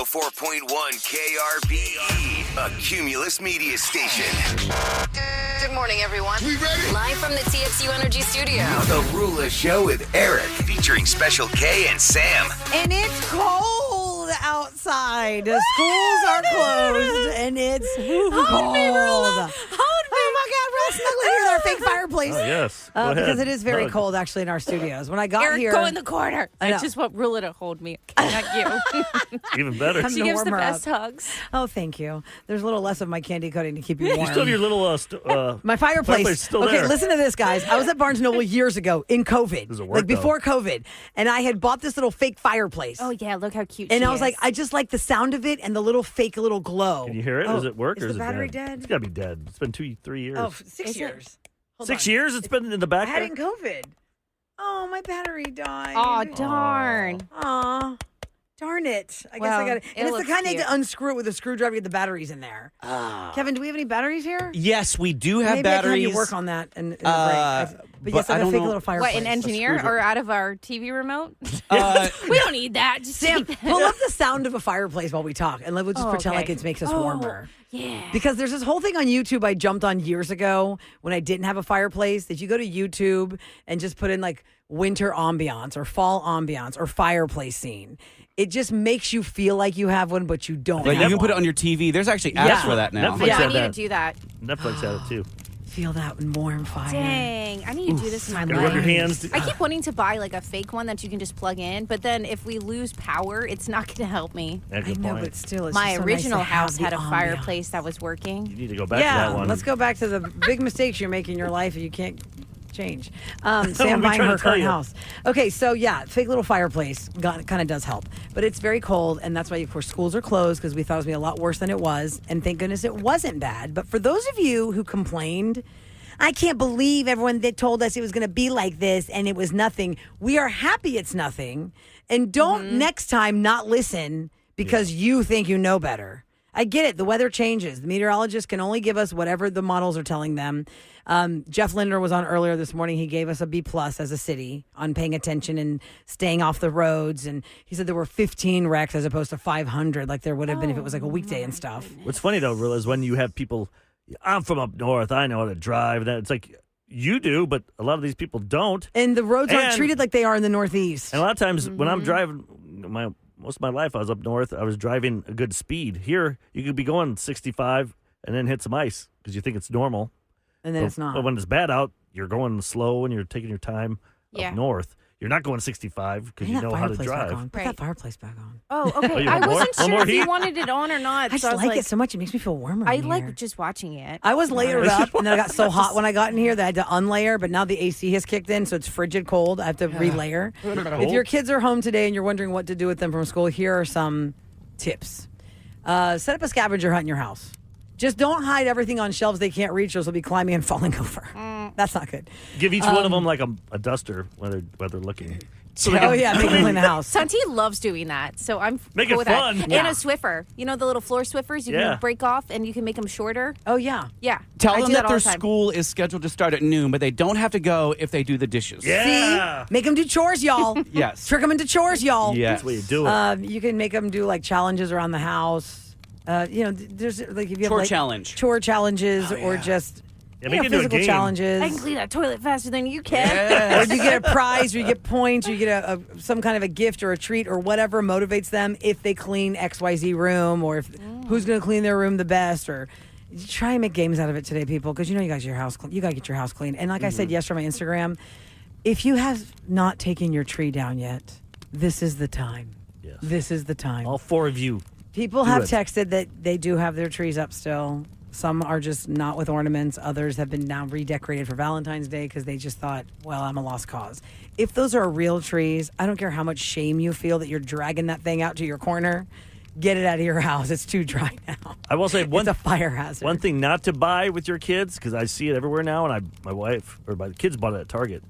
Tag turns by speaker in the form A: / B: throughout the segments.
A: 104.1 KRBE, a Cumulus media station.
B: Good morning, everyone.
A: We ready?
B: Live from the TXU Energy Studio.
A: The Rula Show with Eric, featuring Special K and Sam.
C: And it's cold outside. The schools are closed, and it's cold.
D: Hold me.
C: Oh, my God. We're all snuggling here with our fake fireplace.
D: Oh, yes. Go ahead.
C: Because it is very
D: Hug.
C: cold, actually, in our studios. When I got
D: Eric,
C: here...
D: go in the corner.
C: I
D: I just want Rula to hold me, not you. Even better.
C: Time
D: She
C: to
D: gives the
C: warm her
D: best
C: up.
D: hugs.
C: Oh, thank you. There's a little less of my candy coating to keep you warm.
D: You still have your little
C: my fireplace.
D: still
C: Okay,
D: there.
C: listen to this, guys. I was at Barnes & Noble years ago in COVID.
D: Does it work,
C: like before COVID. And I had bought this little fake fireplace.
D: Oh, yeah, look how cute
C: And
D: she
C: I was
D: is.
C: like, I just like the sound of it and the little fake little glow.
D: Can you hear it?
C: Oh,
D: Does it work?
C: is
D: or
C: the
D: is
C: battery
D: it dead?
C: dead?
D: It's got to be dead. It's been 2-3 years.
C: Oh, 6
D: Is it?
C: years. Hold
D: 6
C: on.
D: years? It's been in the back
C: I had
D: there?
C: it in COVID. Oh, my battery died.
D: Oh, darn.
C: Aw. Darn it. I guess
D: Well,
C: I got it.
D: it
C: And it's the
D: looks
C: kind that you
D: cute.
C: unscrew it with a screwdriver, get the batteries in there. Kevin, do we have any batteries here?
E: Yes, we do have
C: Maybe
E: batteries.
C: I can have you work on that in the break. But yes, I
E: I
C: have a
E: don't
C: fake
E: know-
C: little fireplace.
F: What, an engineer or out of our TV remote?
D: We
F: don't need that. Just
C: Sam,
F: take that.
C: pull up the sound of a fireplace while we talk, and we'll just pretend like it makes us warmer.
F: Yeah.
C: Because there's this whole thing on YouTube I jumped on years ago when I didn't have a fireplace. That you go to YouTube and just put in like winter ambiance or fall ambiance or fireplace scene. It just makes you feel like you have one, but you don't.
E: Like,
C: have
E: you can put it
C: one.
E: on your TV. There's actually apps
C: Yeah.
E: for that now.
D: Netflix
F: Yeah, I
D: had
F: need to
D: that.
F: do that.
D: Netflix had it too.
C: Feel that warm fire.
F: Dang, I need to do this in my
D: Gotta rub your
F: life.
D: hands.
F: I keep wanting to buy like a fake one that you can just plug in, but then if we lose power, it's not going to help me.
D: Yeah,
C: I
D: good
C: know,
D: point.
C: but still, it's
F: My
C: just so nice
F: original
C: to have
F: house
C: the
F: had a
C: ambiance.
F: fireplace that was working.
D: You need to go back to that one.
C: Let's go back to the big mistakes you're making in your life and you can't change. Sam
D: we
C: buying
D: trying
C: her
D: to tell
C: current
D: you?
C: house. Okay, so yeah, fake little fireplace kind of does help. But it's very cold, and that's why, of course, schools are closed because we thought it was going to be a lot worse than it was. And thank goodness it wasn't bad. But for those of you who complained, I can't believe everyone that told us it was going to be like this and it was nothing. We are happy it's nothing. And don't next time not listen because you think you know better. I get it. The weather changes. The meteorologists can only give us whatever the models are telling them. Jeff Linder was on earlier this morning. He gave us a B+ as a city on paying attention and staying off the roads. And he said there were 15 wrecks as opposed to 500 like there would have been if it was like a weekday and stuff.
D: What's funny, though, Rilla, is when you have people, I'm from up north, I know how to drive. That it's like, you do, but a lot of these people don't.
C: And the roads aren't
D: And-
C: treated like they are in the Northeast.
D: And a lot of times when I'm driving, most of my life I was up north, I was driving a good speed. Here, you could be going 65 and then hit some ice because you think it's normal.
C: And then it's not.
D: But when it's bad out, you're going slow and you're taking your time
F: Yeah.
D: up north. You're not going 65 because
C: Bring
D: you
C: that
D: know how to
C: fireplace back
D: drive.
C: on. Put
F: Right.
C: that fireplace back on.
F: Oh,
D: Oh,
F: okay.
D: you
F: I
D: want more?
F: wasn't
D: One
F: sure
D: more
F: if you
D: heat?
F: wanted it on or not.
C: I
F: so
C: just
F: was
C: like it so much. It makes me feel warmer.
F: I
C: in
F: like
C: here.
F: just watching it.
C: I was layered up, and then I got so hot when I got in here that I had to unlayer, but now the AC has kicked in, so it's frigid cold. I have to relayer. If your kids are home today and you're wondering what to do with them from school, here are some tips. Set up a scavenger hunt in your house. Just don't hide everything on shelves they can't reach, or they'll be climbing and falling over. That's not good.
D: Give each one of them like a duster when they're looking. So they
C: Oh,
D: can
C: yeah, make them clean the house.
F: Santi loves doing that, so I'm
D: Make
F: cool
D: it
F: with
D: fun.
F: that.
C: Yeah.
F: And a Swiffer. You know the little floor Swiffers you
D: Yeah.
F: can break off and you can make them shorter?
C: Oh, yeah.
F: Yeah.
E: Tell
F: I
E: them
F: do
E: that
F: all
E: their
F: the time.
E: school is scheduled to start at noon, but they don't have to go if they do the dishes.
D: Yeah.
C: See? Make them do chores, y'all.
E: Yes.
C: Trick them into chores, y'all.
E: Yes.
D: That's the way you do it.
C: You can make them do like challenges around the house. There's like if you have
E: Chore
C: like,
E: challenge.
C: chore challenges, or just
D: Yeah, make it into a
C: physical
D: game.
C: challenges.
F: I can clean that toilet faster than you can.
C: Or you get a prize, or you get points, or you get some kind of a gift or a treat or whatever motivates them if they clean XYZ room, or if who's going to clean their room the best, or try and make games out of it today, people, because you know you guys you got to get your house clean. And like I said yesterday on my Instagram, if you have not taken your tree down yet, this is the time.
D: Yes.
C: This is the time.
D: All four of you.
C: People
D: Do
C: have
D: it.
C: texted that they do have their trees up still. Some are just not with ornaments. Others have been now redecorated for Valentine's Day because they just thought, well, I'm a lost cause. If those are real trees, I don't care how much shame you feel that you're dragging that thing out to your corner. Get it out of your house. It's too dry now.
D: I will say
C: It's a fire hazard.
D: One thing not to buy with your kids, because I see it everywhere now, and my wife or my kids bought it at Target.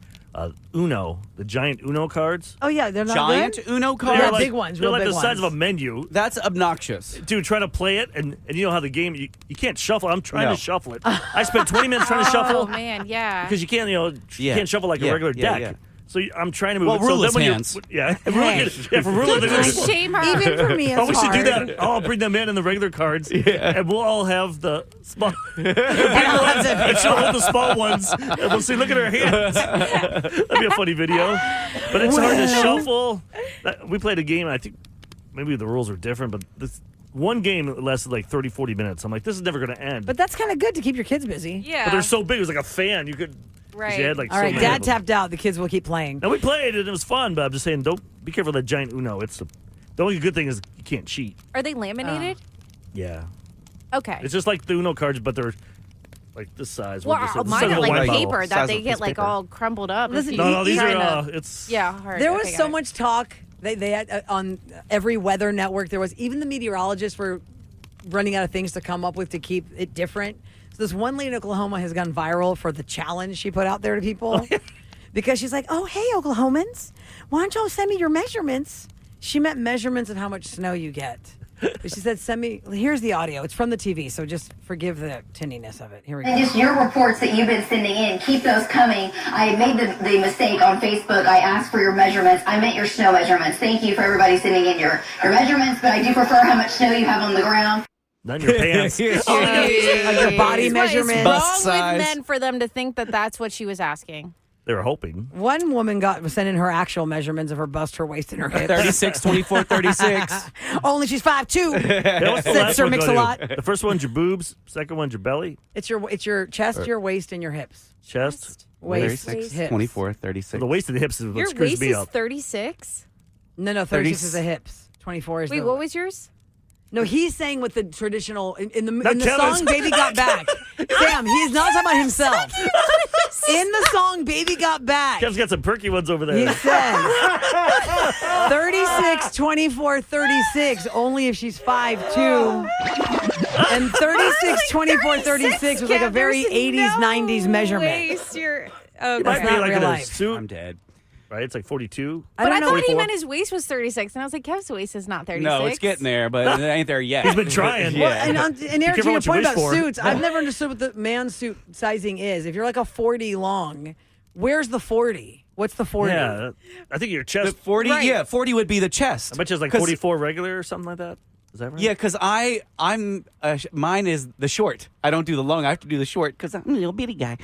D: Uno, the giant Uno cards.
C: Oh, yeah. They're not
E: Giant
C: good?
E: Uno
C: Yeah,
E: cards?
C: big ones,
D: They're
C: real
D: like
C: big
D: the size of
C: ones.
D: a menu.
E: That's obnoxious.
D: Dude, trying to play it, and you know how the game, you can't shuffle. I'm trying
E: No.
D: to shuffle it. I spent 20 minutes trying to
F: Oh,
D: shuffle
F: man, yeah.
D: because you can't, you
E: Yeah.
D: can't shuffle like a
E: Yeah,
D: regular
E: yeah,
D: deck.
E: yeah.
D: So I'm trying to move
E: Well,
D: it. So
E: ruleless
D: then when
E: hands.
D: Yeah, if we're looking at- if we're ruler,
F: I shame her.
C: Even for me, it's
D: Oh, we should do
C: hard.
D: that. I'll bring them in the regular cards, and we'll all have the small.
C: And I'll have to-
D: And she'll hold the small ones, and we'll see. Look at her hands. That'd be a funny video. But it's hard to shuffle. We played a game. And I think maybe the rules are different, but this one game lasted like 30, 40 minutes. I'm like, this is never going to end.
C: But that's kind of good to keep your kids busy.
F: Yeah.
D: But they're so big. It was like a fan. You could.
F: Right.
D: You had like
C: All
D: so
C: right,
D: many
C: Dad
D: of them.
C: tapped out. The kids will keep playing.
D: And we played and it was fun, but I'm just saying, don't be careful of that giant Uno. The only good thing is you can't cheat.
F: Are they laminated?
D: Yeah.
F: Okay.
D: It's just like the Uno cards, but they're like this size.
F: Well,
D: This is
F: mine
D: a
F: are
D: little
F: like
D: white bottle.
F: paper
E: Size
F: that
E: of
F: they
E: a
F: get
E: piece of
F: like
E: paper.
F: all crumbled up.
C: Listen,
D: No, these
F: Trying
D: are,
F: to-
D: it's.
F: Yeah, hard.
C: There
F: Okay,
C: was
F: got
C: so
F: it.
C: much talk. They had on every weather network. There was even the meteorologists were running out of things to come up with to keep it different. So this one lady in Oklahoma has gone viral for the challenge she put out there to people because she's like, "Oh, hey, Oklahomans, why don't y'all send me your measurements?" She meant measurements of how much snow you get. But she said, "Send me." Here's the audio. It's from the TV, so just forgive the tinniness of it. Here we go.
G: And just your reports that you've been sending in, keep those coming. I made the mistake on Facebook. I asked for your measurements. I meant your snow measurements. Thank you for everybody sending in your measurements, but I do prefer how much snow you have on the ground.
D: Not in your pants.
C: Like your body
F: It's
C: measurement.
E: Bust
F: wrong
E: size.
F: with men for them to think that that's what she was asking.
D: They were hoping.
C: One woman was sending her actual measurements of her bust, her waist, and her hips.
E: 36, 24, 36.
C: Only she's 5'2".
D: Yeah, what's the
C: Said
D: last
C: Sir
D: one
C: Mix-a-Lot.
D: go to? The first one's your boobs. Second one's your belly,
C: It's your chest, your waist, and your hips.
D: chest.
C: Waist,
E: 36,
C: hips.
E: 24, 36.
D: The waist and the hips is what
F: Your
D: screws
F: waist
D: me
F: is
D: up.
F: 36?
C: No, 36 is the hips. 24 is
F: Wait,
C: the...
F: what was yours?
C: No, he's saying with the traditional in the
D: Not
C: in the
D: Kevin's.
C: song "Baby Got Back." Sam, he's not talking about himself. In the song "Baby Got Back,"
D: Kev's got some perky ones over there.
C: he says 36, 24, 36. Only if she's 5'2". And 36, 24, 36 was like a very 80s, 90s measurement.
F: Waist, you're...
D: It might
C: That's
D: be
C: not
D: like
C: real
D: in a
C: life.
D: suit,
E: I'm dead.
D: right? It's like 42.
F: But I
C: don't know.
F: thought he
D: 44.
F: meant his waist was 36, and I was like, Kev's waist is not 36.
E: No, it's getting there, but it ain't there yet.
D: He's been trying.
E: Yeah.
C: And Eric, to
D: careful
C: your
D: what you
C: point
D: wish
C: about
D: for.
C: suits, I've never understood what the man suit sizing is. If you're like a 40 long, where's the 40? What's the 40?
D: Yeah, I think your
E: The
D: chest.
E: 40,
F: Right.
E: yeah, 40 would be the chest.
D: I bet you it's like
E: 'Cause-
D: 44 regular or something like that. Is that right?
E: Yeah, because mine is the short. I don't do the long. I have to do the short because I'm a little bitty guy.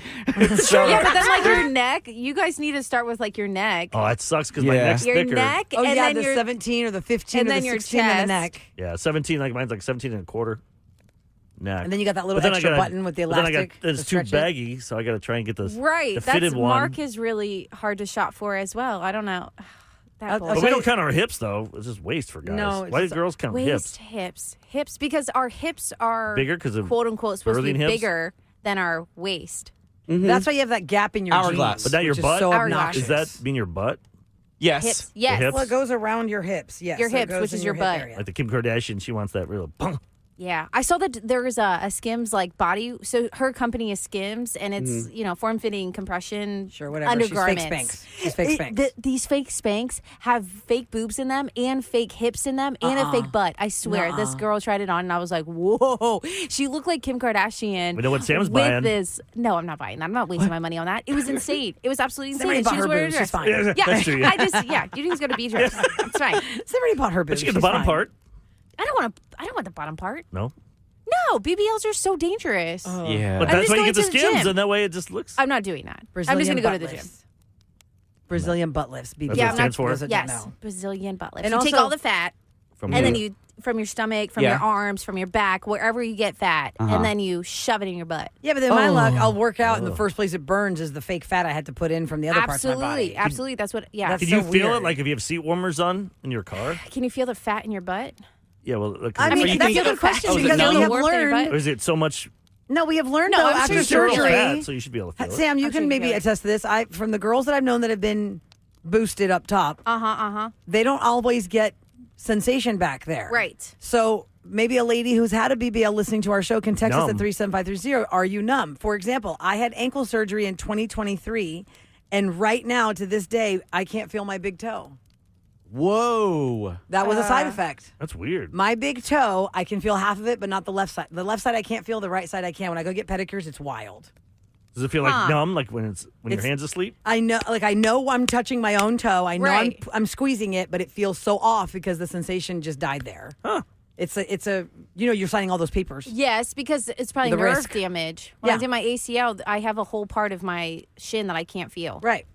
E: So,
F: Yeah, but then like your neck, you guys need to start with like your neck.
D: Oh, it sucks because my
E: Yeah.
D: neck's
F: Your
D: thicker.
F: neck,
C: Oh,
F: and
C: yeah,
F: then
C: the
F: your
C: 17 or the 15
F: and
C: or
F: then
C: the
F: your
C: 16 in the
F: chest.
C: neck.
D: Yeah, 17. Like mine's like 17 and a quarter. Neck.
C: And then you got that little
D: But then I
C: extra
D: gotta-
C: button with the
D: but then
C: elastic.
D: it's
C: to
D: too
C: stretch it.
D: baggy, so I got to try and get this
F: Right.
D: the
F: That's
D: fitted one.
F: Mark is really hard to shop for as well. I don't know. That
C: I'll
D: But
F: bullshit.
D: we don't count our hips though. It's just waist for guys.
C: No, it's
D: Why do
C: just
D: girls count
F: Waist,
D: hips?
F: hips, because our hips are
D: Bigger 'cause of
F: quote unquote supposed to be
D: birthing hips?
F: bigger than our waist.
C: That's why you have that gap in your
E: Hourglass.
C: jeans.
D: But now your
C: which is
D: butt?
C: so
F: Hourglass.
C: obnoxious.
D: Does that mean your butt?
E: yes.
F: Hips, yes.
D: hips?
C: Well, it goes around your hips. Yes,
F: Your
C: so it
F: hips,
C: goes
F: which
C: in
F: is your
C: hip
F: butt.
C: area.
D: Like the Kim Kardashian, she wants that real.
F: Yeah, I saw that there was a Skims like body. So her company is Skims, and it's form fitting compression.
C: Sure, whatever. She's fake
F: Undergarments.
C: Spanx. She's fake Spanx.
F: These fake Spanx have fake boobs in them and fake hips in them and a fake butt. I swear, this girl tried it on, and I was like, "Whoa!" She looked like Kim Kardashian.
D: We know what Sam's
F: with
D: buying.
F: This. No, I'm not buying that. I'm not wasting my money on that. It was insane. It was absolutely insane.
C: Somebody
F: And
C: bought
F: she was
C: her
F: wearing a
C: boobs.
F: dress.
C: She's fine.
D: Yeah,
F: Yeah,
D: that's true. Yeah.
F: you think it's gonna be dress? It's fine.
C: Somebody bought her boobs.
D: But you get the
C: She's
D: bottom
C: fine.
D: part.
F: I don't want the bottom part.
D: No.
F: No, BBLs are so dangerous.
E: Yeah.
D: But
F: I'm
D: that's
F: just
D: why you
F: going
D: get the
F: to the
D: Skims,
F: gym.
D: and that way it just looks.
F: I'm not doing that.
C: Brazilian
F: I'm just going to go to
C: butt
F: the gym.
C: lifts. Brazilian butt lifts. BBL.
D: That's
F: Yeah,
D: what it
F: I'm
D: stands
F: not-
D: for.
C: Those that
F: Yes,
C: don't know.
F: Brazilian butt lifts.
C: And
F: You take
C: also-
F: all the fat,
D: From
F: and
D: you.
F: then you from your stomach, from
E: Yeah.
F: your arms, from your back, wherever you get fat, and then you shove it in your butt.
C: Yeah, but then my luck, I'll work out, and the first place it burns is the fake fat I had to put in from the other parts of my body.
F: Absolutely. That's what. Yeah.
C: That's
D: Can you
C: so
D: feel
C: weird.
D: it? Like if you have seat warmers on in your car?
F: Can you feel the fat in your butt?
D: Yeah. Well, look,
C: I
E: So
C: mean,
E: you
C: that's
E: can
C: a
E: get-
C: good question
E: Oh, is it
C: because
E: numb?
C: we have
F: Warmth in your
C: learned.
F: butt?
D: or is it so much?
C: No, we have learned
F: No,
C: though
F: I'm
C: after
F: sure
D: You're
C: surgery.
D: fat, so you should be able to feel it.
C: Sam, you
F: I'm
C: can
F: sure you
C: maybe
F: feel it.
C: attest to this. From the girls that I've known that have been boosted up top, they don't always get sensation back there.
F: Right.
C: So maybe a lady who's had a BBL listening to our show can text us at
D: Numb.
C: 37530. Are you numb? For example, I had ankle surgery in 2023, and right now to this day, I can't feel my big toe.
E: Whoa.
C: That was a side effect.
D: That's weird.
C: My big toe, I can feel half of it, but not the left side. The left side I can't feel. The right side I can. When I go get pedicures, it's wild.
D: Does it feel like numb, like when your hand's asleep?
C: I know I'm touching my own toe. I know
F: Right.
C: I'm squeezing it, but it feels so off because the sensation just died there.
D: Huh.
C: It's a you're signing all those papers.
F: Yes, because it's probably
C: The
F: nerve
C: risk.
F: damage. When I
C: Yeah.
F: did my ACL, I have a whole part of my shin that I can't feel.
C: Right.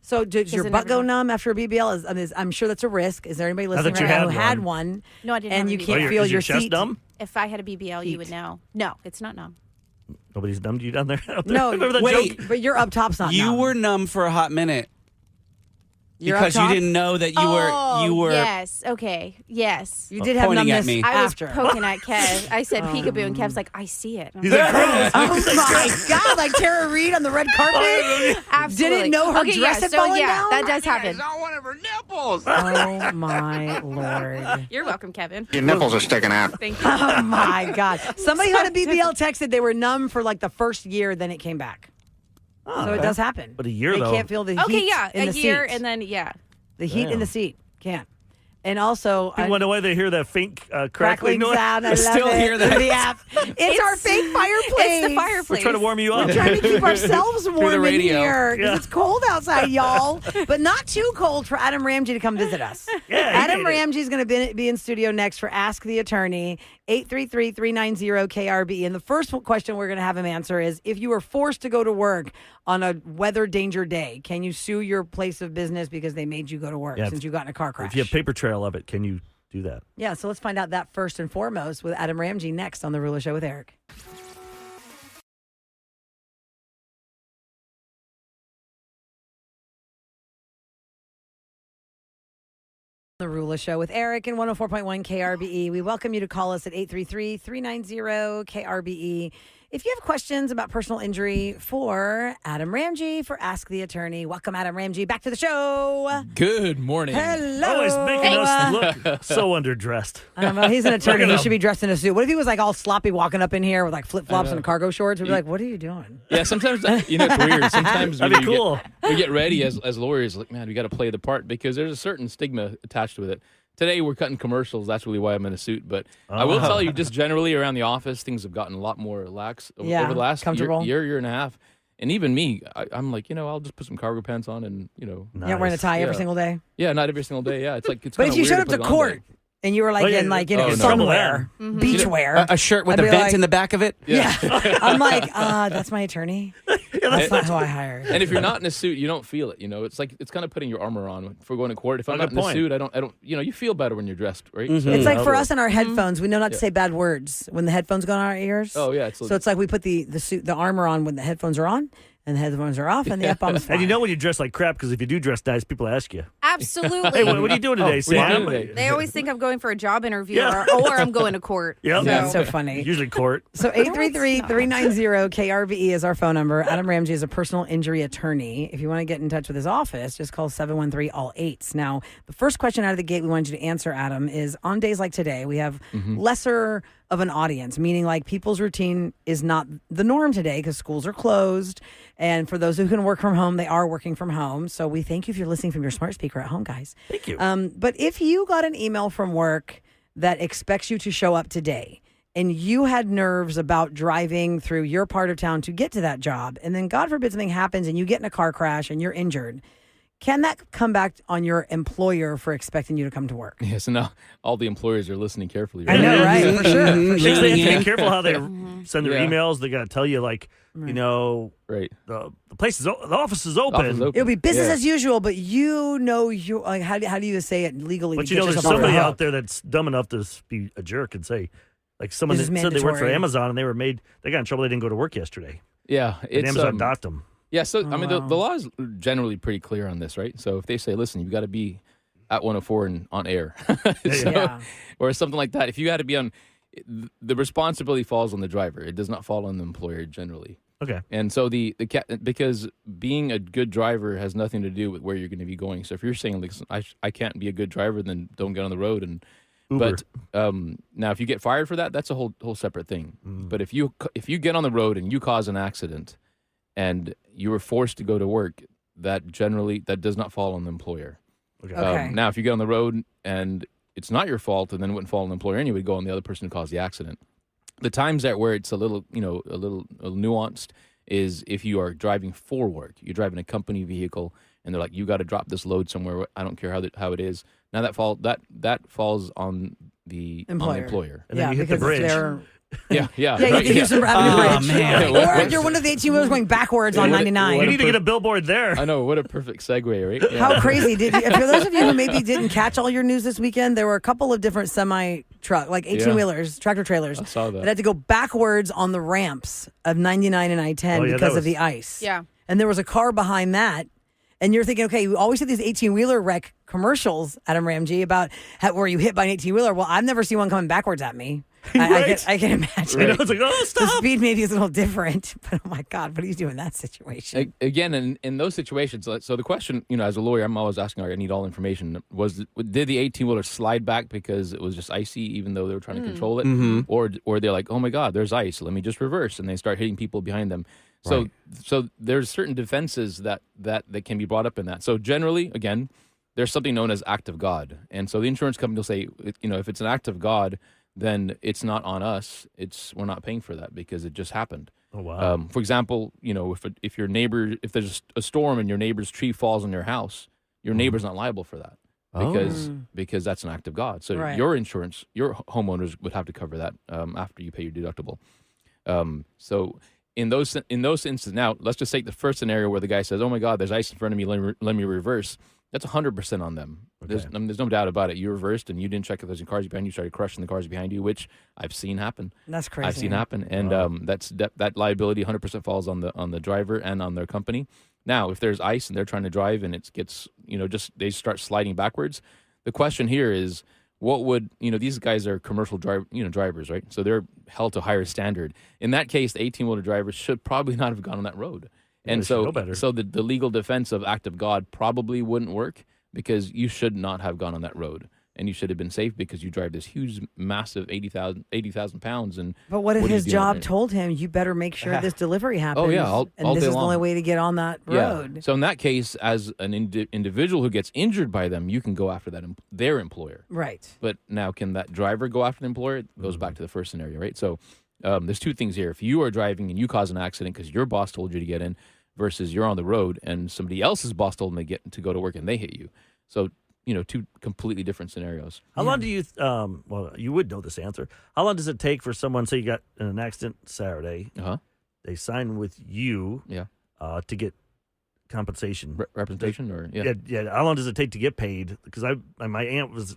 C: So does your
F: it
C: butt go
F: never-
C: numb after a BBL? I'm sure that's a risk. Is there anybody listening
D: that you
C: right now
D: had
C: who had
D: one.
C: one?
F: No, I didn't
C: And
F: have a
C: you
F: BBL.
C: can't feel
D: is your chest
C: seat.
D: numb?
F: If I had a BBL, you would
C: Heat.
F: know. No, it's not numb.
D: Nobody's numbed you down there? Out there?
C: No,
D: Remember that
E: wait.
D: joke?
C: but your up top's not
E: You
C: numb.
E: were numb for a hot minute
C: Your up
E: because you
C: top?
E: didn't know that you were.
F: Yes. Okay. Yes.
C: You did have
E: pointing at
C: numbness
E: me.
F: I was
C: after.
F: poking at Kev. I said peekaboo, and Kev's like, I see it. I'm
D: He's
F: like,
D: like, gross.
C: Oh my God! Like Tara Reid on the red carpet.
F: absolutely.
C: Didn't know her
F: okay,
C: dress
F: yeah,
C: had
F: so
C: fallen
F: yeah,
C: down?
F: that does happen.
A: one of her nipples.
C: Oh my Lord!
F: You're welcome, Kevin.
A: Your nipples are sticking out.
F: Thank you.
C: Oh my God! Somebody who had a BBL texted they were numb for like the first year, then it came back. So it does happen.
D: But a year,
C: they
D: though.
C: can't feel the heat.
F: Okay, yeah,
C: in
F: a
C: the
F: year,
C: seat.
F: and then yeah.
C: The heat in
D: Damn.
C: the seat can't. And also,
D: People wonder why they hear that faint crackling
C: crackling
D: noise.
C: sound. I love
E: Still
C: it.
E: hear that.
C: Through the app. It's our fake fireplace.
F: It's the fireplace.
D: We're trying to warm you up.
C: We're trying to keep ourselves warm in
E: radio.
C: here because
D: Yeah.
C: it's cold outside, y'all. But not too cold for Adam Ramji to come visit us.
D: Yeah, he
C: Adam
D: made it.
C: Ramji is going to be in studio next for Ask the Attorney, 833-390-KRB. And the first question we're going to have him answer is, if you were forced to go to work on a weather danger day, can you sue your place of business because they made you go to work
D: Yeah,
C: since you got in a car crash?
D: If you have paper trail of it, can you do that?
C: Yeah, so let's find out that first and foremost with Adam Ramji next on The Ruler Show with Eric. The Ruler Show with Eric and 104.1 KRBE. We welcome you to call us at 833-390-KRBE. If you have questions about personal injury for Adam Ramji, for Ask the Attorney, welcome Adam Ramji back to the show.
H: Good morning.
C: Hello.
D: Always making us look so underdressed.
C: I don't know. He's an attorney.
D: Look at
C: He
D: him.
C: should be dressed in a suit. What if he was like all sloppy walking up in here with like flip flops and cargo shorts? We'd be like, what are you doing?
H: Yeah, sometimes it's weird. Sometimes
D: That'd
H: when
D: be cool.
H: we get ready as lawyers, like, man, we got to play the part because there's a certain stigma attached with it. Today we're cutting commercials. That's really why I'm in a suit. But I will tell you, just generally around the office, things have gotten a lot more lax over
C: Yeah,
H: the last
C: comfortable.
H: year and a half. And even me, I'm like, I'll just put some cargo pants on and,
C: You're not wearing a tie every
H: Yeah.
C: single day.
H: yeah, not every single day. Yeah, it's like it's.
C: But
H: kinda
C: if you
H: weird
C: showed up
H: put
C: to
H: it on
C: court
H: day.
C: and you were like
D: Oh, yeah.
C: in
H: Oh, no.
C: sunwear,
D: Mm-hmm.
C: beachwear,
E: A shirt with
C: I'd
E: a
C: be
E: vent
C: like-
E: in the back of it.
C: yeah. I'm like, that's my attorney. That's not who I hired.
H: And if you're not in a suit, you don't feel it. It's like it's kind of putting your armor on for going to court. If I'm
D: Oh,
H: not
D: good
H: in a
D: point.
H: suit, I don't. You feel better when you're dressed, right? So-
C: It's like for
D: Totally.
C: us in our headphones, we know not to say bad words when the headphones go in our ears.
H: Oh, yeah, it's
C: so it's like we put the suit, the armor on when the headphones are on, and the headphones are off, and the F-bombs fly.
D: And you know when you dress like crap, because if you do dress nice, people ask you,
F: Absolutely.
D: hey, what are you doing today,
H: what are you
D: Sam?
H: doing today?
F: They always think I'm going for a job interview
D: Yeah.
F: or I'm going to court.
D: Yep.
C: That's so funny.
D: Usually court.
C: So 833-390-KRBE is our phone number. Adam Ramji is a personal injury attorney. If you want to get in touch with his office, just call 713-ALL-8s. Now, the first question out of the gate we wanted you to answer, Adam, is on days like today, we have lesser of an audience, meaning like people's routine is not the norm today because schools are closed. And for those who can work from home, they are working from home. So we thank you if you're listening from your smart speaker at home, guys.
D: Thank you.
C: But if you got an email from work that expects you to show up today and you had nerves about driving through your part of town to get to that job, and then God forbid something happens and you get in a car crash and you're injured, can that come back on your employer for expecting you to come to work?
H: Yeah, so now all the employers are listening carefully.
C: I know, right? For sure. For
D: They
C: sure.
D: have to
E: Yeah.
D: be careful how they send their
H: Yeah.
D: emails. They got to tell you, like,
H: Right.
D: the place is the office is open.
H: Office is open.
C: It'll be business
H: Yeah.
C: as usual, but you like how do you say it legally?
D: But
C: to
D: you
C: get
D: know, there's
C: yourself off the
D: somebody
C: hook?
D: out there that's dumb enough to be a jerk and say, like, someone
C: This
D: that
C: is
D: said they worked for
C: mandatory.
D: Amazon and they got in trouble. They didn't go to work yesterday.
H: Yeah,
D: And
H: it's
D: Amazon docked them.
H: yeah. So I mean,
C: wow.
H: the law is generally pretty clear on this, right? So if they say, "Listen, you've got to be at 104 and on air," so,
C: Yeah.
H: or something like that, if you got to be on, the responsibility falls on the driver. It does not fall on the employer generally.
D: Okay.
H: And so because being a good driver has nothing to do with where you're going to be going. So if you're saying, "Listen, I can't be a good driver," then don't get on the road. And
D: Uber.
H: but now if you get fired for that, that's a whole separate thing. But if you get on the road and you cause an accident and you were forced to go to work, that does not fall on the employer.
D: Okay.
C: Okay.
H: Now if you get on the road and it's not your fault, and then it wouldn't fall on the employer, and you would go on the other person who caused the accident. The times that where it's a little nuanced is if you are driving for work, you're driving a company vehicle, and they're like, you got to drop this load somewhere. I don't care how it is. Now that falls on the employer.
D: And then you hit the bridge.
H: Yeah.
C: Yeah, you
H: right,
C: can use some Avenue Bridge.
E: man.
C: Or you're one of the 18-wheelers going backwards on 99.
D: You need to get a billboard there.
H: I know, what a perfect segue, right? Yeah.
C: How crazy. For those of you who maybe didn't catch all your news this weekend, there were a couple of different semi-truck, like 18-wheelers, tractor trailers,
H: I saw that.
C: had to go backwards on the ramps of 99 and I-10 because of the ice.
F: Yeah.
C: And there was a car behind that. And you're thinking, okay, you always see these 18-wheeler wreck commercials, Adam Ramji, about where you hit by an 18-wheeler. Well, I've never seen one coming backwards at me.
D: Right.
C: I can imagine.
D: Right. It's like, oh,
C: The
D: stop.
C: speed maybe is a little different, but oh my God, what do you do in that situation?
H: Again, in those situations, so the question, as a lawyer, I'm always asking, I need all information. Did the 18-wheeler slide back because it was just icy, even though they were trying to control it? Or they're like, oh my God, there's ice, let me just reverse, and they start hitting people behind them. So there's certain defenses that can be brought up in that. So generally, again, there's something known as act of God. And so the insurance company will say, if it's an act of God, then it's not on us. We're not paying for that because it just happened.
D: Oh, wow.
H: For example, if there's a storm and your neighbor's tree falls on your house, your neighbor's not liable for that because that's an act of God. So your insurance, your homeowners would have to cover that after you pay your deductible. So in those instances, now let's just take the first scenario where the guy says, "Oh my God, there's ice in front of me. Let me reverse." That's 100% on them.
D: Okay.
H: There's no doubt about it. You reversed and you didn't check if there's cars behind you. Started crushing the cars behind you, which I've seen happen.
C: That's crazy.
H: I've seen happen, and that liability 100% falls on the driver and on their company. Now, if there's ice and they're trying to drive and it gets they start sliding backwards, the question here is, what would these guys are commercial drivers, right? So they're held to a higher standard. In that case, the 18-wheeler drivers should probably not have gone on that road. And so the legal defense of act of God probably wouldn't work because you should not have gone on that road. And you should have been safe because you drive this huge, massive 80,000 pounds.
C: But what if his job told him, you better make sure this delivery happens?
H: Oh, yeah,
C: and this
H: day
C: is
H: long.
C: the only way to get on that road.
H: Yeah. So in that case, as an individual who gets injured by them, you can go after their employer.
C: Right.
H: But now, can that driver go after the employer? It goes back to the first scenario, right? So there's two things here. If you are driving and you cause an accident because your boss told you to get in, versus you're on the road and somebody else's boss told them to go to work and they hit you. So, two completely different scenarios.
D: How long do you, well, you would know this answer. How long does it take for someone, say you got in an accident Saturday, they sign with you to get compensation?
H: Representation or,
D: Yeah. How long does it take to get paid? Because my aunt was,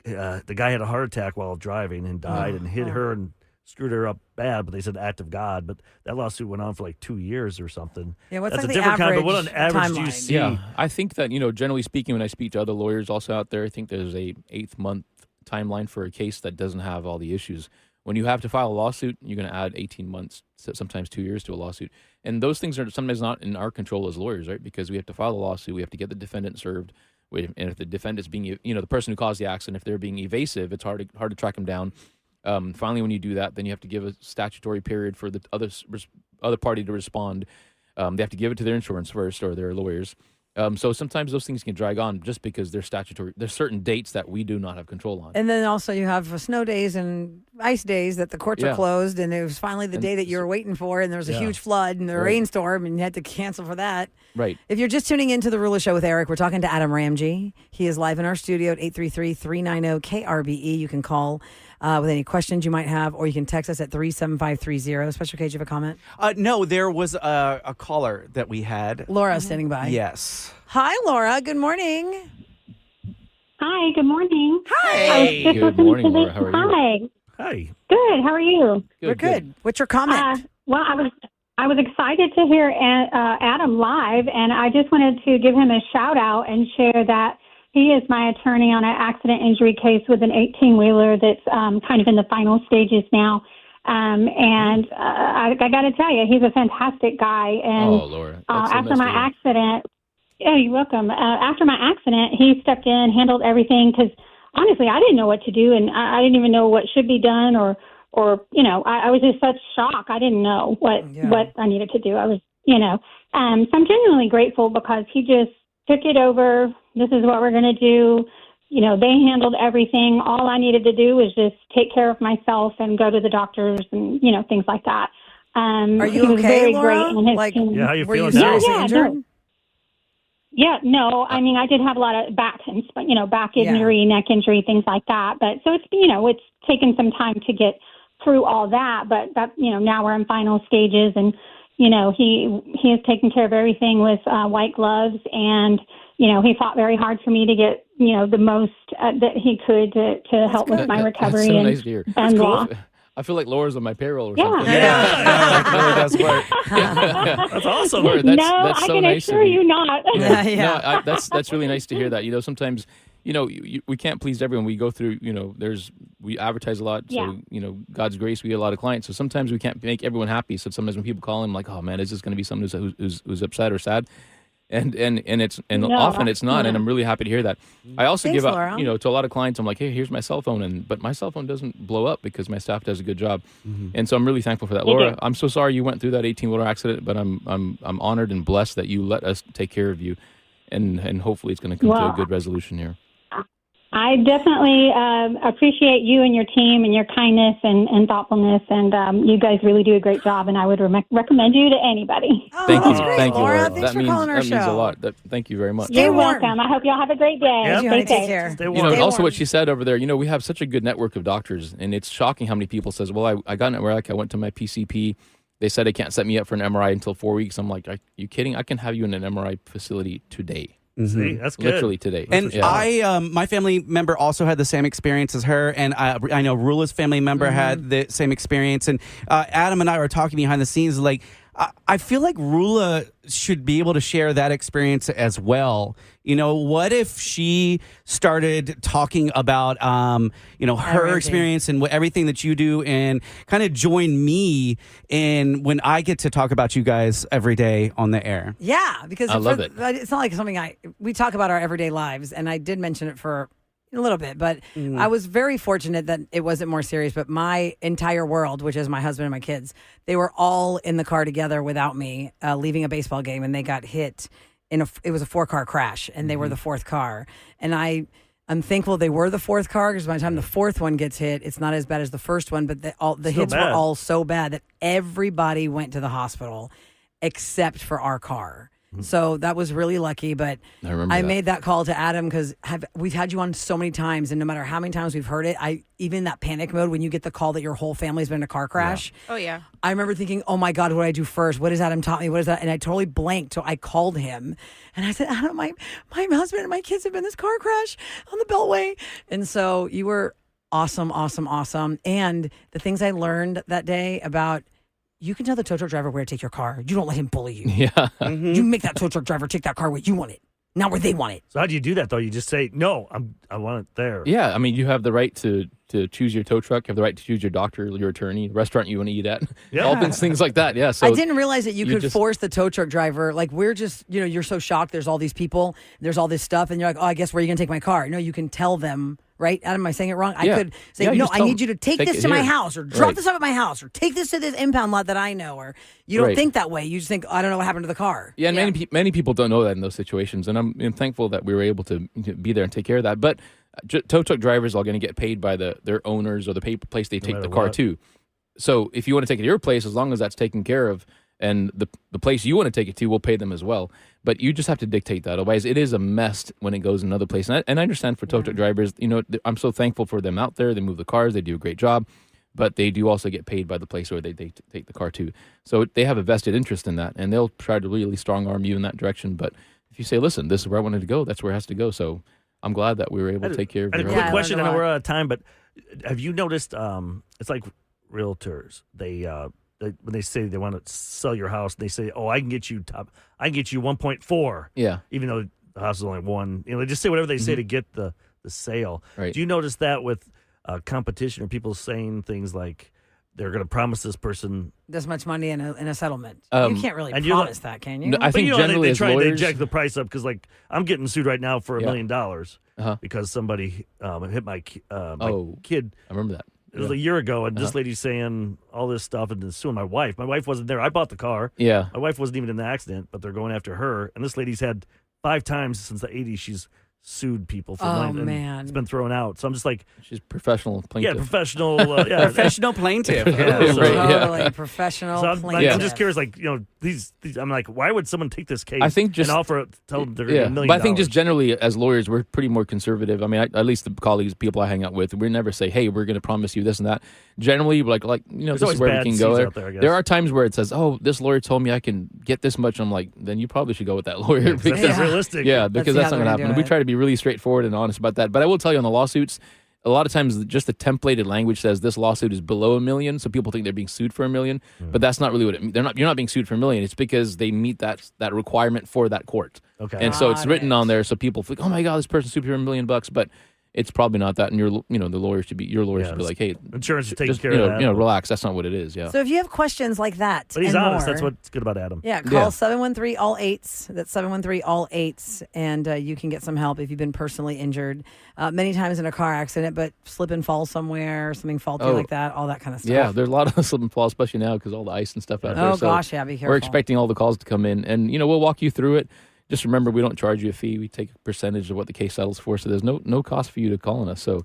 D: the guy had a heart attack while driving and died and hit her and screwed her up bad, but they said act of God. But that lawsuit went on for like 2 years or something.
C: Yeah, what's
D: That's
C: like
D: a
C: the
D: different kind. But what
C: average
D: on average do you
C: timeline?
D: see?
H: Yeah, I think that, generally speaking, when I speak to other lawyers also out there, I think there's a 8-month timeline for a case that doesn't have all the issues. When you have to file a lawsuit, you're going to add 18 months, sometimes 2 years to a lawsuit. And those things are sometimes not in our control as lawyers, right? Because we have to file a lawsuit, we have to get the defendant served. And if the defendant's being, the person who caused the accident, if they're being evasive, it's hard to track them down. Finally, when you do that, then you have to give a statutory period for the other party to respond. They have to give it to their insurance first or their lawyers. So sometimes those things can drag on just because they're statutory. There's certain dates that we do not have control on.
C: And then also you have snow days and ice days that the courts are closed, and it was finally the day that you were waiting for, and there was a huge flood and a rainstorm, and you had to cancel for that.
H: Right.
C: If you're just tuning into the Rula Show with Eric, we're talking to Adam Ramji. He is live in our studio at 833-390-KRBE. You can call with any questions you might have, or you can text us at 37530. Special K, do you have a comment?
E: No, there was a caller that we had.
C: Laura standing by.
E: Yes.
C: Hi, Laura. Good morning.
I: Hi, good morning.
C: Hi.
H: Good morning, Laura. How are you?
I: Hi.
D: Hi.
I: Good. How are you?
C: We're good. What's your comment?
I: Well, I was excited to hear Adam live, and I just wanted to give him a shout out and share that he is my attorney on an accident injury case with an 18-wheeler that's kind of in the final stages now. And I got to tell you, he's a fantastic guy. And
H: Laura.
I: after my accident, yeah, you're welcome. After my accident, he stepped in, handled everything, because honestly, I didn't know what to do, and I didn't even know what should be done, or I was just such shock. I didn't know what I needed to do. I was, so I'm genuinely grateful because he just took it over. This is what we're going to do. They handled everything. All I needed to do was just take care of myself and go to the doctors and, things like that.
C: Are
I: he
C: you
I: was
C: okay,
I: very
C: Laura?
I: great, and his
C: Like,
I: team.
D: Yeah, how you
C: were you
D: feeling now?
C: seriously
I: Yeah,
C: injured?
I: no. Yeah, no. I mean, I did have a lot of back injury, neck injury, things like that. But so it's taken some time to get through all that. But that, now we're in final stages, and he has taken care of everything with white gloves, and he fought very hard for me to get the most that he could to help with my recovery.
H: That's so
I: and
H: nice to hear.
I: and law.
H: I feel like Laura's on my payroll or
I: Yeah.
H: something.
E: That really does work.
D: That's awesome.
H: Laura,
I: No,
H: that's
I: I
H: so
I: can
H: nice
I: assure
H: of
I: you not.
C: Yeah.
H: No, that's really nice to hear that. Sometimes, we can't please everyone. We go through, we advertise a lot.
I: Yeah.
H: So, God's grace, we get a lot of clients. So sometimes we can't make everyone happy. So sometimes when people call in, like, oh man, is this going to be someone who's upset or sad? And often it's not, and I'm really happy to hear that. I also
C: Thanks,
H: give out,
C: Laura.
H: to a lot of clients. I'm like, hey, here's my cell phone, but my cell phone doesn't blow up because my staff does a good job, and so I'm really thankful for that, Laura. I'm so sorry you went through that 18-wheeler accident, but I'm honored and blessed that you let us take care of you, and hopefully it's going to come to a good resolution here.
I: I definitely appreciate you and your team and your kindness and thoughtfulness, and you guys really do a great job, and I would recommend you to anybody.
C: Oh,
H: Thank you,
C: that's great,
H: thank you,
C: Laura.
H: Laura.
C: Thanks for
H: means,
C: calling our
H: that
C: show.
H: means a lot. Thank you very much.
C: Stay
I: You're
C: warm.
I: welcome. I hope y'all have a great day.
D: Yep.
C: You, honey,
I: Stay
C: take
I: safe.
C: care.
D: Stay warm.
H: And
C: Stay
H: also
C: warm.
H: what she said over there, we have such a good network of doctors, and it's shocking how many people says, well, I got an MRI, I went to my PCP, they said they can't set me up for an MRI until 4 weeks. I'm like, are you kidding? I can have you in an MRI facility today.
D: See, that's good.
H: Literally today.
E: And
H: Yeah.
E: my family member also had the same experience as her, and I know Rula's family member had the same experience. And Adam and I were talking behind the scenes, like, I feel like Rula should be able to share that experience as well. What if she started talking about, her
C: Everything.
E: experience and everything that you do, and kind of join me in when I get to talk about you guys every day on the air?
C: Yeah, because
H: I love it.
C: It's not like something we talk about our everyday lives, and I did mention it for a little bit, but I was very fortunate that it wasn't more serious. But my entire world, which is my husband and my kids, they were all in the car together without me, leaving a baseball game, and they got hit it was a 4-car crash, and they were the fourth car, and I'm thankful they were the fourth car, because by the time the fourth one gets hit, it's not as bad as the first one, but the hits were all so bad that everybody went to the hospital except for our car. So that was really lucky, but
H: I remember that.
C: made that call to Adam because we've had you on so many times, and no matter how many times we've heard it, even that panic mode when you get the call that your whole family's been in a car crash.
F: Oh, yeah.
C: I remember thinking, oh my God, what do I do first? What has Adam taught me? What is that? And I totally blanked. So I called him and I said, Adam, my husband and my kids have been in this car crash on the Beltway. And so you were awesome, awesome, awesome. And the things I learned that day about, you can tell the tow truck driver where to take your car. You don't let him bully you.
H: Yeah.
C: You make that tow truck driver take that car where you want it, not where they want it.
D: So how do you do that, though? You just say, no, I want it there.
H: Yeah, I mean, you have the right to choose your tow truck. You have the right to choose your doctor, your attorney, the restaurant you want to eat at.
D: Yeah.
H: All things like that. Yeah. So
C: I didn't realize that you could
H: just-
C: force the tow truck driver. Like, we're just, you're so shocked. There's all these people. There's all this stuff. And you're like, oh, I guess where are you going to take my car? No, you can tell them, right? Adam, am I saying it wrong?
H: Yeah.
C: I could say,
H: Yeah, you
C: no,
H: just
C: I
H: tell
C: need you
H: them,
C: to take
H: take
C: this
H: it
C: to my
H: here.
C: house, or drop
H: Right.
C: this up at my house, or take this to this impound lot that I know. Or you don't
H: Right.
C: think that way. You just think, I don't know what happened to the car.
H: Yeah, and many people don't know that in those situations, and I'm thankful that we were able to be there and take care of that. But tow truck drivers are going to get paid by their owners or the place they take
D: matter
H: the car
D: what.
H: to. So if you want to take it to your place, as long as that's taken care of, and the place you want to take it to, we'll pay them as well. But you just have to dictate that. Otherwise, it is a mess when it goes another place. And I understand for tow truck drivers, I'm so thankful for them out there. They move the cars. They do a great job. But they do also get paid by the place where they take the car to. So they have a vested interest in that, and they'll try to really strong arm you in that direction. But if you say, listen, this is where I wanted to go, that's where it has to go. So I'm glad that we were able to take care of
D: I had a
H: your
D: quick
C: I
D: question. I
C: learned a
D: know
C: lot.
D: we're out of time, but have you noticed? It's like realtors. They when they say they want to sell your house, they say, "Oh, I can get you 1.4."
H: Yeah.
D: Even though the house is only one. They just say whatever they say to get the sale.
H: Right.
D: Do you notice that with competition, or people saying things like they're going to promise this person?
C: This much money in a settlement.
H: Um,
C: you can't really
D: and you're
C: promise
D: like-
C: that, can you?
H: No, I think
D: But
H: generally
D: they
H: as
D: try to
H: lawyers,
D: jack the price up because, like, I'm getting sued right now for $1
H: Yeah.
D: million
H: Uh-huh.
D: because somebody hit my
H: Oh.
D: kid.
H: I remember that.
D: It was a year ago, and this lady's saying all this stuff and then suing my wife. My wife wasn't there. I bought the car.
H: Yeah.
D: My wife wasn't even in the accident, but they're going after her. And this lady's had 5 times since the 80s. She's sued people for
C: Oh,
D: land, and
C: man.
D: it's been thrown out. So I'm just like,
H: She's professional plaintiff.
D: yeah, professional.
E: Professional plaintiff.
D: Yeah, so-
H: Right, yeah.
C: Totally professional.
D: So I'm
C: plaintiff.
D: just curious, like, these. I'm like, why would someone take this case?
H: I think just-
D: and offer it, tell them they're
H: Yeah,
D: $1 million.
H: but I think just generally as lawyers, we're pretty more conservative. I mean, at least the colleagues, people I hang out with, we never say, "Hey, we're going to promise you this and that." Generally, this
D: There's
H: is
D: always
H: where we
D: bad
H: can go.
D: seeds out there, I guess.
H: There are times where it says, "Oh, this lawyer told me I can get this much." I'm like, then you probably should go with that lawyer
D: That's not realistic.
H: Yeah, because
C: see
H: that's
C: how
H: not
C: they're
H: going to
C: gonna
H: happen.
C: do
H: We
C: it.
H: try to be really straightforward and honest about that. But I will tell you on the lawsuits, a lot of times just the templated language says this lawsuit is below $1 million, so people think they're being sued for $1 million, but that's not really what it means. You're not being sued for $1 million. It's because they meet that requirement for that court.
D: Okay.
H: And so it's
C: Got
H: written
C: it.
H: on there, so people think, oh my god, this person sued for $1 million, but it's probably not that. And the lawyer should be like, hey,
D: Insurance is taking
H: just
D: care of that.
H: relax. That's not what it is. Yeah.
C: So if you have questions like that,
D: But he's
C: and
D: honest.
C: more,
D: That's what's good about Adam.
C: Yeah, call
H: Yeah.
C: 713 all eights. That's 713 all eights, and you can get some help if you've been personally injured many times in a car accident, but slip and fall somewhere, something faulty like that, all that kind of stuff.
H: Yeah, there's a lot of slip and fall, especially now because all the ice and stuff out there.
C: Oh
H: So
C: gosh, yeah, be careful.
H: we're expecting all the calls to come in, and we'll walk you through it. Just remember, we don't charge you a fee. We take a percentage of what the case settles for, so there's no cost for you to call on us. So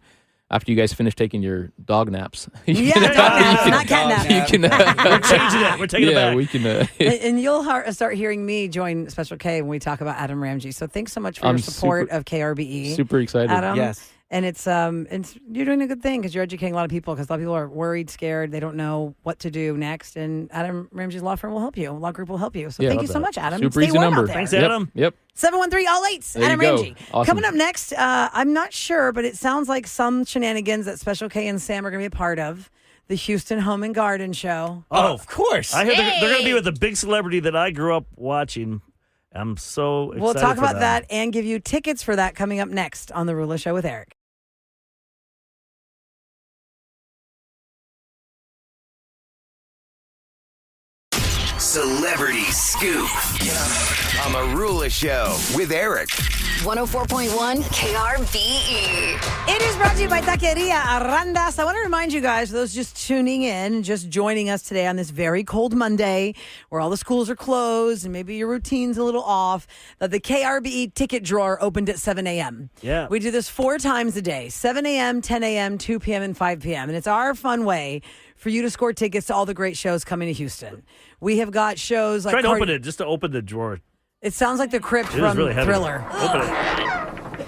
H: after you guys finish taking your dog naps,
C: Yeah, dog naps, not cat naps.
H: You can,
D: We're changing it. We're taking it
H: yeah,
D: back.
H: we can.
C: And you'll start hearing me join Special K when we talk about Adam Ramji. So thanks so much for
H: I'm
C: your support
H: super-
C: of KRBE.
H: Super excited.
C: Adam.
E: Yes.
C: And it's you're doing a good thing because you're educating a lot of people because a lot of people are worried, scared, they don't know what to do next. And Adam Ramji's law firm will help you. Law group will help you. So
H: Yeah,
C: thank
H: love
C: you so
D: that.
C: much, Adam.
H: Super
C: Stay
H: easy
C: warm
H: number.
C: out there.
D: Thanks, Adam.
H: Yep.
C: 713 all eights.
H: There you
C: Adam
H: go.
C: Ramji.
H: Awesome.
C: Coming up next, I'm not sure, but it sounds like some shenanigans that Special K and Sam are going to be a part of. The Houston Home and Garden Show.
D: Oh,
E: Of course.
D: I hear they're going to be with a big celebrity that I grew up watching. I'm so excited.
C: We'll talk
D: for
C: about
D: them.
C: that and give you tickets for that coming up next on The Rula Show with Eric.
A: Celebrity Scoop on the Rula Show with Eric.
B: 104.1 KRBE.
C: It is brought to you by Taqueria Arrandas. I want to remind you guys, for those just tuning in, just joining us today on this very cold Monday, where all the schools are closed and maybe your routine's a little off, that the KRBE ticket drawer opened at 7 a.m.
D: Yeah.
C: We do this 4 times a day, 7 a.m., 10 a.m., 2 p.m., and 5 p.m. And it's our fun way for you to score tickets to all the great shows coming to Houston. We have got shows like...
D: Try to open it, just to open the drawer.
C: It sounds like the crypt
D: It is
C: from
D: really heavy.
C: Thriller.
D: Open it.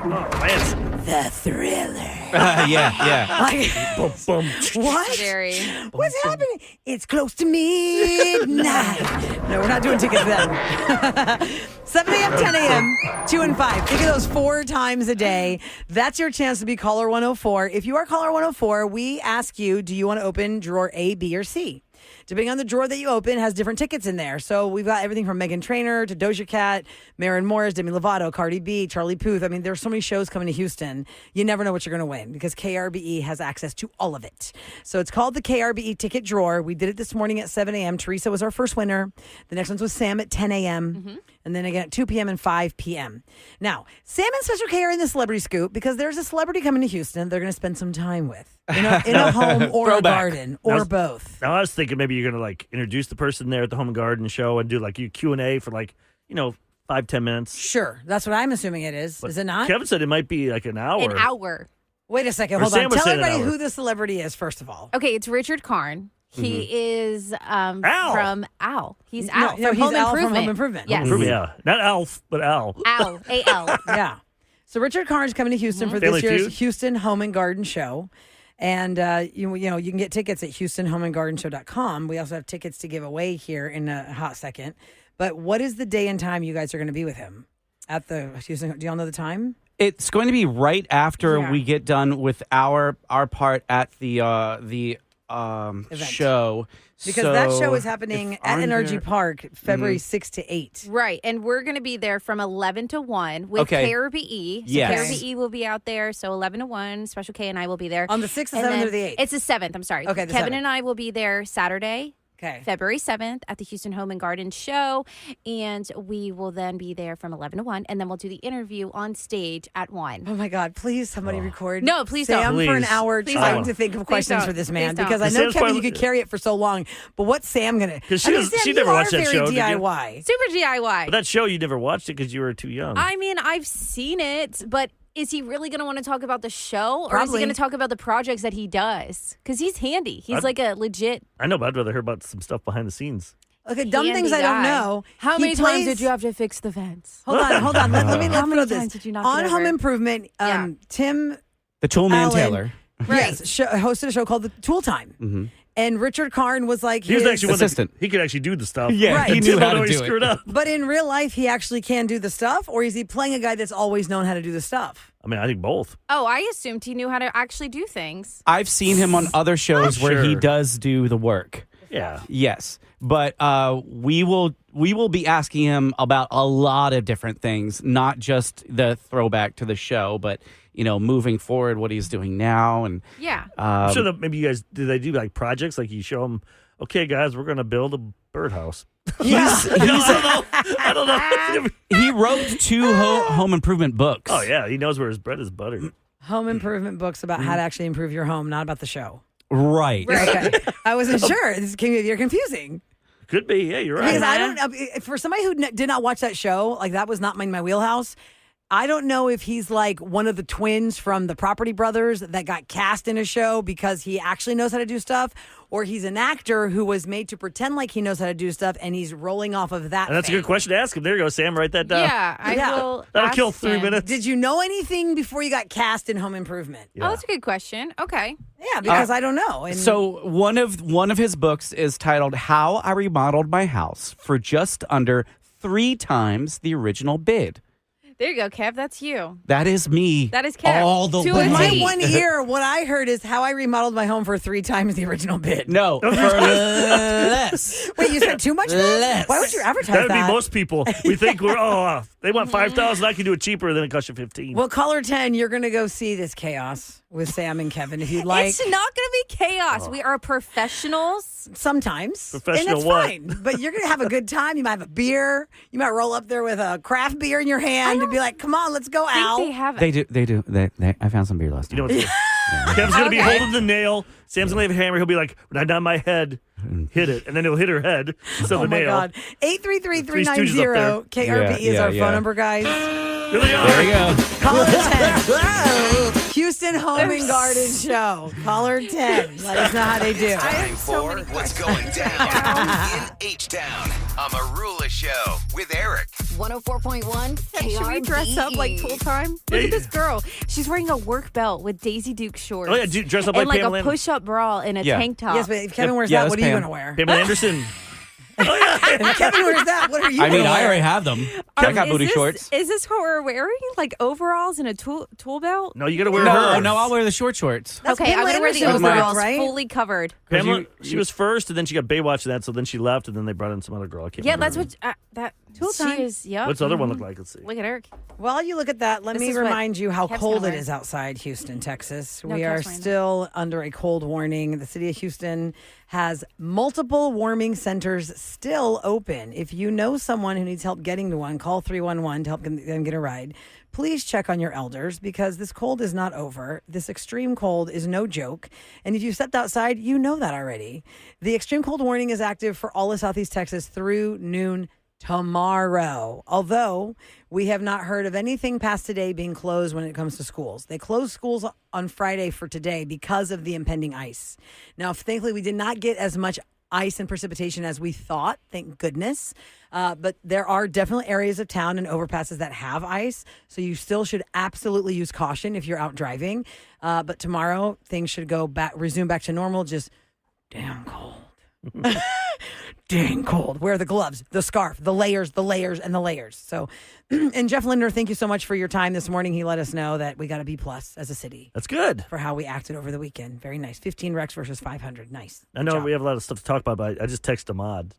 D: Oh, man.
C: The Thriller.
E: Yeah.
C: Like,
D: Boom, boom.
C: what?
F: Very.
C: What's happening? It's close to midnight. No, we're not doing tickets then. 7 a.m., 10 a.m., 2 and 5. Think of those 4 times a day. That's your chance to be caller 104. If you are caller 104, we ask you, do you want to open drawer A, B, or C? Depending on the drawer that you open, has different tickets in there. So we've got everything from Meghan Trainor to Doja Cat, Maren Morris, Demi Lovato, Cardi B, Charlie Puth. I mean, there's so many shows coming to Houston. You never know what you're going to win because KRBE has access to all of it. So it's called the KRBE ticket drawer. We did it this morning at 7 a.m. Teresa was our first winner. The next one's with Sam at 10 a.m. And then again at 2 p.m. and 5 p.m. Now, Sam and Special K are in the celebrity scoop because there's a celebrity coming to Houston they're going to spend some time with in a home or a
E: Throwback.
C: garden or both.
D: Now I was thinking maybe you're gonna like introduce the person there at the Home and Garden show and do like you Q&A for like 5-10 minutes.
C: Sure. That's what I'm assuming it is.
D: But
C: Is it not?
D: Kevin said it might be like an hour.
F: An hour.
C: Wait a second.
D: Or
C: Hold
D: Sam
C: on.
D: was
C: Tell
D: saying an
C: everybody
D: hour.
C: who the celebrity is, first of all.
F: Okay, it's Richard Karn. He is
D: Al.
F: from Al. He's
C: No,
F: Al
C: no,
F: from
C: he's
F: Home
C: Al from
F: Improvement.
C: Home Improvement.
F: Yes.
D: Yeah, not Alf, but Al.
F: Al. A-L.
C: Yeah. So Richard Karn's coming to Houston for
D: Family
C: this year's
D: Feud?
C: Houston Home and Garden Show. And, you can get tickets at HoustonHomeandGardenShow.com. We also have tickets to give away here in a hot second. But what is the day and time you guys are going to be with him at the Houston? Do y'all know the time?
E: It's going to be right after
C: Yeah.
E: we get done with our part at the
C: Event.
E: show.
C: Because
E: So
C: that show is happening
E: if
C: at
E: I'm
C: Energy
E: there-
C: Park February 6 to 8.
F: Right, and we're going to be there from 11 to 1 with
E: Okay.
F: KRBE. So
E: Yes.
F: KRBE will be out there, so 11 to 1, Special K and I will be there.
C: On the 6th, the
F: And
C: 7th, or
F: then-
C: the 8th?
F: It's the 7th, I'm sorry.
C: Okay, the
F: Kevin
C: 7th.
F: and I will be there Saturday.
C: Okay.
F: February 7th at the Houston Home and Garden Show. And we will then be there from 11 to 1. And then we'll do the interview on stage at 1.
C: Oh my God! Please, somebody record.
F: No, please
C: Sam
F: don't.
C: for an
D: Please.
C: hour
F: Please
C: trying
F: don't.
C: to think of
F: Please
C: questions
F: don't.
C: for this
F: Please
C: man
F: don't.
C: because I know
D: Sam's
C: Kevin,
D: probably-
C: you could carry it for so long. But what's Sam gonna?
D: 'Cause she
C: I mean,
D: was-
C: Sam,
D: she
C: you
D: never
C: are
D: watched that
C: very
D: show, did you?
C: DIY.
F: Super DIY.
D: But that show, you never watched it because you were too young.
F: I mean, I've seen it, but is he really going to want to talk about the show? Or is
C: Probably.
F: he going to talk about the projects that he does? Because he's handy. He's like a legit
D: I know, but I'd rather hear about some stuff behind the scenes.
C: Okay, dumb
F: handy
C: things I don't
F: guy.
C: know.
F: How
C: He
F: many
C: plays-
F: times did you have to fix the fence?
C: Hold on. Let me
F: How many
C: throw this.
F: times did you knock
C: On
F: it
C: Home
F: over?
C: Improvement,
F: Yeah.
C: Tim
E: The Tool Man
C: Allen,
E: Taylor.
F: Right.
C: yes, hosted a show called The Tool Time.
E: Mm-hmm.
C: And Richard Karn was like
D: He was
C: his
D: actually one that-
E: assistant.
D: he could actually do the stuff.
E: Yeah,
C: Right.
E: he
D: Tim
E: knew how to
D: always
E: do
D: screwed
E: it.
D: up.
C: But in real life, he actually can do the stuff, or is he playing a guy that's always known how to do the stuff?
D: I mean, I think both.
F: Oh, I assumed he knew how to actually do things.
E: I've seen him on other shows where he
D: Sure.
E: does do the work.
D: Yeah.
E: Yes, but we will be asking him about a lot of different things, not just the throwback to the show, but moving forward, what he's doing now, and
F: Yeah.
D: I'm sure that maybe you guys, do they do like projects? Like you show them, okay, guys, we're going to build a birdhouse.
C: Yeah.
D: I don't know.
E: he wrote 2 home improvement books.
D: Oh, yeah. He knows where his bread is buttered.
C: Home improvement books about how to actually improve your home, not about the show.
E: Right.
C: Okay. I wasn't sure. You're confusing.
D: Could be. Yeah, you're
C: Because
D: right.
C: I don't, for somebody who did not watch that show, like that was not my wheelhouse. I don't know if he's like one of the twins from the Property Brothers that got cast in a show because he actually knows how to do stuff, or he's an actor who was made to pretend like he knows how to do stuff and he's rolling off of that.
D: And that's a
C: fame.
D: good question to ask him. There you go, Sam. Write that down.
F: Yeah, I
C: Yeah.
F: will.
D: That'll
F: ask
D: kill 3
F: him.
D: minutes.
C: Did you know anything before you got cast in Home Improvement?
F: Oh, that's a good question. Okay.
C: Yeah, because I don't know. And
E: So one of his books is titled "How I Remodeled My House for Just Under 3 Times the Original Bid."
F: There you go, Kev. That's you.
E: That is me.
F: That is Kev.
E: all the
F: To a
E: way.
C: my
F: T.
C: one ear, what I heard is how I remodeled my home for 3 times the original bid.
E: No, for less.
C: Wait, you spent too much? for that?
E: Less.
C: Why would you advertise
D: That would
C: that?
D: be most people. We think they want 5,000. I can do it cheaper than it costs you 15.
C: Well, caller 10, you're going to go see this chaos with Sam and Kevin if you'd like.
F: It's not going to be chaos. We are professionals.
C: Sometimes.
D: Professional
C: and it's
D: what?
C: fine. But you're going to have a good time. You might have a beer. You might roll up there with a craft beer in your hand and be like, come on, let's go,
F: I
C: Al.
F: think they have
E: They do. I found some beer last
D: You know
E: night.
D: what's Kevin's going to be
F: Okay.
D: holding the nail. Sam's going to have a hammer. He'll be like, when I down my head, hit it. And then he'll hit her head. So
C: Oh
D: the
C: my
D: nail.
C: God.
D: Three Stooges up
C: 833-390-KRB is our
E: Yeah.
C: phone number, guys.
D: Here they are.
E: There you go.
C: Caller 10. Houston Home and Garden Show. Caller 10. Let us know how they do.
A: Time for what's going down in H-Town. A Marula Show with Eric.
B: 104.1 KRBE.
F: Should we dress up like full time? Look at this girl. She's wearing a work belt with Daisy Duke shorts.
D: Oh, yeah. Dress up
F: and
D: like
F: like
D: Pamela
F: a push-up bra and a
E: Yeah.
F: tank top.
C: Yes, but if Kevin wears
E: Yeah,
C: that, what are
E: that's
C: you
E: Pam.
C: going to wear?
D: Pamela Anderson.
C: If Kevin wears that, what are you
E: I mean,
C: gonna
E: I
C: wear?
E: already have them. I got
F: Is
E: booty
F: this-
E: shorts.
F: Is this what we're wearing? Like overalls and a tool belt?
D: No, you got to wear
E: No,
D: her.
E: no, I'll wear the short shorts.
C: That's
F: Okay, I'm
C: Pamela
F: gonna wear the
C: Anderson's
E: my-
F: overalls,
C: right?
F: fully covered.
D: Pamela, she was first, and then she got Baywatch and that, so then she left, and then they brought in some other girl. I can't
F: Yeah,
D: remember
F: that's
D: her
F: what that
C: Tool
F: she
C: time.
F: is. Yep.
D: What's the other one look like? Let's see.
F: Look at her.
C: While you look at that, let
F: This
C: me
F: is what
C: remind you how
F: Kev's
C: cold
F: gonna
C: it
F: wear.
C: is outside Houston, Texas.
F: No,
C: We
F: Kev's
C: are
F: wearing that.
C: still under a cold warning. The city of Houston has multiple warming centers still open. If you know someone who needs help getting to one, call 311 to help them get a ride. Please check on your elders because this cold is not over. This extreme cold is no joke. And if you stepped outside, you know that already. The extreme cold warning is active for all of Southeast Texas through noon tomorrow. Although we have not heard of anything past today being closed when it comes to schools. They closed schools on Friday for today because of the impending ice. Now, thankfully, we did not get as much ice and precipitation as we thought, thank goodness. But there are definitely areas of town and overpasses that have ice. So you still should absolutely use caution if you're out driving. But tomorrow, things should resume back to normal, just damn cold. Dang cold. Wear the gloves, the scarf, the layers, and the layers. So, and Jeff Linder, thank you so much for your time this morning. He let us know that we got a B+ as a city
D: That's good.
C: for how we acted over the weekend. Very nice. 15 wrecks versus 500. Nice.
D: I
C: Good
D: know
C: job.
D: we have a lot of stuff to talk about, but I just texted Ahmad.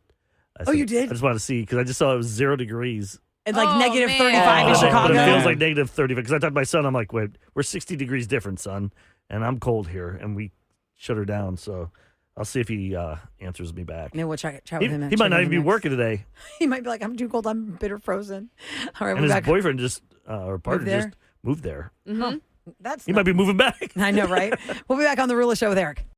C: Oh, you did?
D: I just wanted to see because I just saw it was 0 degrees.
C: And like
F: Oh,
C: negative
F: man.
C: 35 in
F: Oh,
C: Chicago.
D: But it feels like negative 30 because I talked to my son. I'm like, wait, we're 60 degrees different, son, and I'm cold here, and we shut her down. So I'll see if he answers me back.
C: Maybe we'll chat with him.
D: He might not even be working today.
C: He might be like, I'm too cold. I'm bitter frozen. All right,
D: And
C: we're
D: his
C: back.
D: boyfriend just, or partner
C: there?
D: just moved there.
C: That's
D: He might be moving back.
C: I know, right? We'll be back on The Rula Show with Eric.